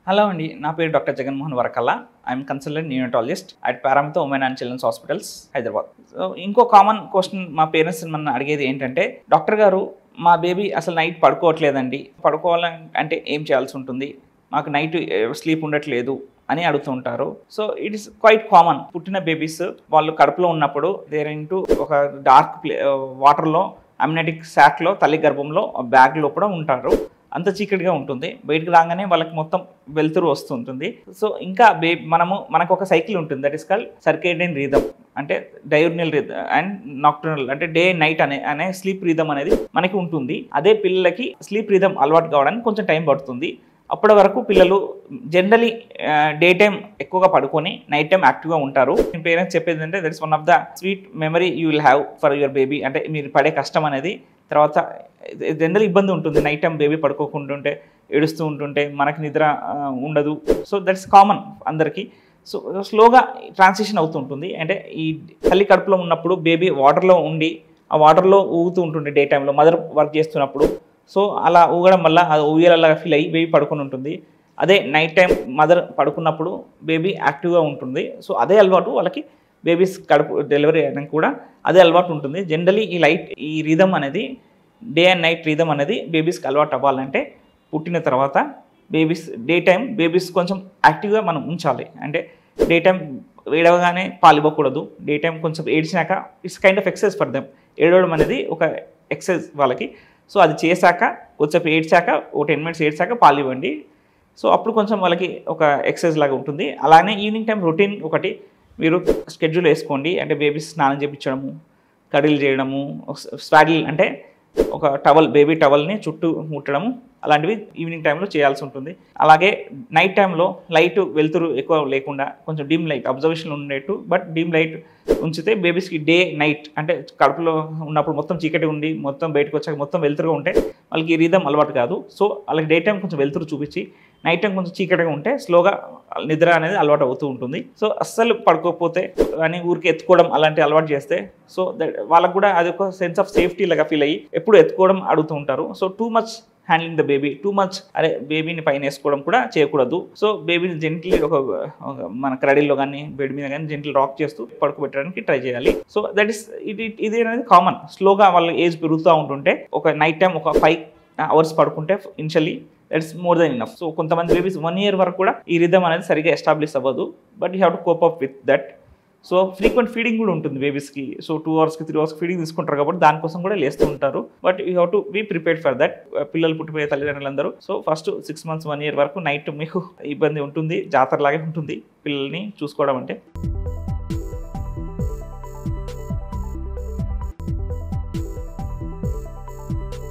Hello అండి, నా పేరు doctor Jaganmohan Varakalla. I'm consultant neonatologist at Paramitha women and children's hospitals, Hyderabad. So ఇంకో కామన్ క్వశ్చన్ మా పేరెంట్స్ మన అడిగేది ఏంటంటే, డాక్టర్ గారు మా బేబీ అసలు నైట్ పడుకోవట్లేదండి, పడుకోవాలంటే ఏం చేయాల్సి ఉంటుంది, మాకు నైట్ స్లీప్ ఉండట్లేదు అని అడుగుతూ ఉంటారు. So it is quite common. పుట్టిన బేబీస్ వాళ్ళు కడుపులో ఉన్నప్పుడు దేర్ ఇంటూ ఒక డార్క్ వాటర్లో అమ్నెటిక్ శాక్లో తల్లి గర్భంలో బ్యాగ్లో కూడా ఉంటారు. అంత చీకటిగా ఉంటుంది. బయటకు రాగానే వాళ్ళకి మొత్తం వెలుతురు వస్తుంటుంది. సో ఇంకా మనకు ఒక సైకిల్ ఉంటుంది, that is called circadian rhythm. అంటే డయోర్నల్ రిథమ్ అండ్ నాక్టర్నల్, అంటే డే నైట్ అనే స్లీప్ రిథమ్ అనేది మనకి ఉంటుంది. అదే పిల్లలకి స్లీప్ రిథమ్ అలవాటు కావడానికి కొంచెం టైం పడుతుంది. అప్పటి వరకు పిల్లలు జనరలీ డే టైం ఎక్కువగా పడుకొని నైట్ టైం యాక్టివ్గా ఉంటారు. మీ పేరెంట్స్ చెప్పేది అంటే that is one of the sweet memory you will have for your baby. అంటే మీరు పడే కష్టం అనేది తర్వాత జనరల్ ఇబ్బంది ఉంటుంది. నైట్ టైం బేబీ పడుకోకుంటుంటే ఏడుస్తూ ఉంటుంటే మనకి నిద్ర ఉండదు. సో దట్స్ కామన్ అందరికీ. సో స్లోగా ట్రాన్సిషన్ అవుతూ ఉంటుంది. అంటే ఈ తల్లి కడుపులో ఉన్నప్పుడు బేబీ వాటర్లో ఉండి ఆ వాటర్లో ఊగుతూ ఉంటుంది డే టైంలో మదర్ వర్క్ చేస్తున్నప్పుడు. సో అలా ఊగడం వల్ల అది ఊయలలాగా ఫీల్ అయ్యి బేబీ పడుకొని ఉంటుంది. అదే నైట్ టైం మదర్ పడుకున్నప్పుడు బేబీ యాక్టివ్గా ఉంటుంది. సో అదే అలవాటు వాళ్ళకి బేబీస్ కడుపు డెలివరీ అయినాక కూడా అదే అలవాటు ఉంటుంది. జనరలీ ఈ రిథమ్ అనేది డే అండ్ నైట్ రిథమ్ అనేది బేబీస్కి అలవాటు అవ్వాలంటే పుట్టిన తర్వాత డే టైం బేబీస్ కొంచెం యాక్టివ్గా మనం ఉంచాలి. అంటే డే టైం ఏడవగానే పాలు ఇవ్వకూడదు. డే టైం కొంచెం ఏడ్చినాక it's kind of exercise for them. ఏడవడం అనేది ఒక ఎక్సర్సైజ్ వాళ్ళకి. సో అది చేశాక కొంచెం ఏడ్చాక 10 minutes ఏడ్చాక పాలు ఇవ్వండి. సో అప్పుడు కొంచెం వాళ్ళకి ఒక ఎక్సర్సైజ్ లాగా ఉంటుంది. అలానే ఈవినింగ్ టైం రొటీన్ ఒకటి మీరు షెడ్యూల్ వేసుకోండి. అంటే బేబీస్ స్నానం చేయించడము, కడిల్ చేయడము, స్వాడిల్ అంటే ఒక బేబీ టవల్ని చుట్టూ ముట్టడము, అలాంటివి ఈవినింగ్ టైంలో చేయాల్సి ఉంటుంది. అలాగే నైట్ టైంలో లైట్ వెలుతురు ఎక్కువ లేకుండా కొంచెం డిమ్ లైట్ అబ్జర్వేషన్ ఉండేట్టు, బట్ డిమ్ లైట్ ఉంచితే బేబీస్కి డే నైట్ అంటే కడుపులో ఉన్నప్పుడు మొత్తం చీకటి ఉండి మొత్తం బయటకు వచ్చాక మొత్తం వెలుతురుగా ఉంటే వాళ్ళకి ఈ రిథమ్ అలవాటు కాదు. సో వాళ్ళకి డే టైం కొంచెం వెలుతురు చూపించి నైట్ టైం కొంచెం చీకటిగా ఉంటే స్లోగా నిద్ర అనేది అలవాటు అవుతూ ఉంటుంది. సో అస్సలు పడుకోకపోతే అని ఊరికి ఎత్తుకోవడం అలాంటి అలవాటు చేస్తే సో వాళ్ళకు కూడా అది ఒక సెన్స్ ఆఫ్ సేఫ్టీ లాగా ఫీల్ అయ్యి ఎప్పుడు ఎత్తుకోవడం అడుగుతూ ఉంటారు. So too much handling the baby, too much బేబీని పైన వేసుకోవడం కూడా చేయకూడదు. సో బేబీని జెంట్లీ మన క్రడిల్లో కానీ బెడ్ మీద కానీ జెంట్లీ రాక్ చేస్తూ పడుకోబెట్టడానికి ట్రై చేయాలి. సో దట్ ఈస్ ఇది అనేది కామన్. స్లోగా వాళ్ళ ఏజ్ పెరుగుతూ ఉంటుంటే ఒక నైట్ టైం ఒక 5 hours పడుకుంటే initially that's more than enough. So కొంతమంది బేబీస్ 1 year వరకు కూడా ఈ రిథమ్ అనేది సరిగా ఎస్టాబ్లిష్ అవ్వదు. But you have to cope up with that. So frequent feeding కూడా ఉంటుంది బేబీస్కి. సో 2 hours 3 hours ఫీడింగ్ తీసుకుంటారు కాబట్టి దానికోసం కూడా లేస్తూ ఉంటారు. But you have to be prepared for that. పిల్లలు పుట్టిపోయే తల్లిదండ్రులందరూ సో ఫస్ట్ 6 months 1 year వరకు నైట్ మీకు ఇబ్బంది ఉంటుంది, జాతరలాగే ఉంటుంది పిల్లల్ని చూసుకోవడం అంటే.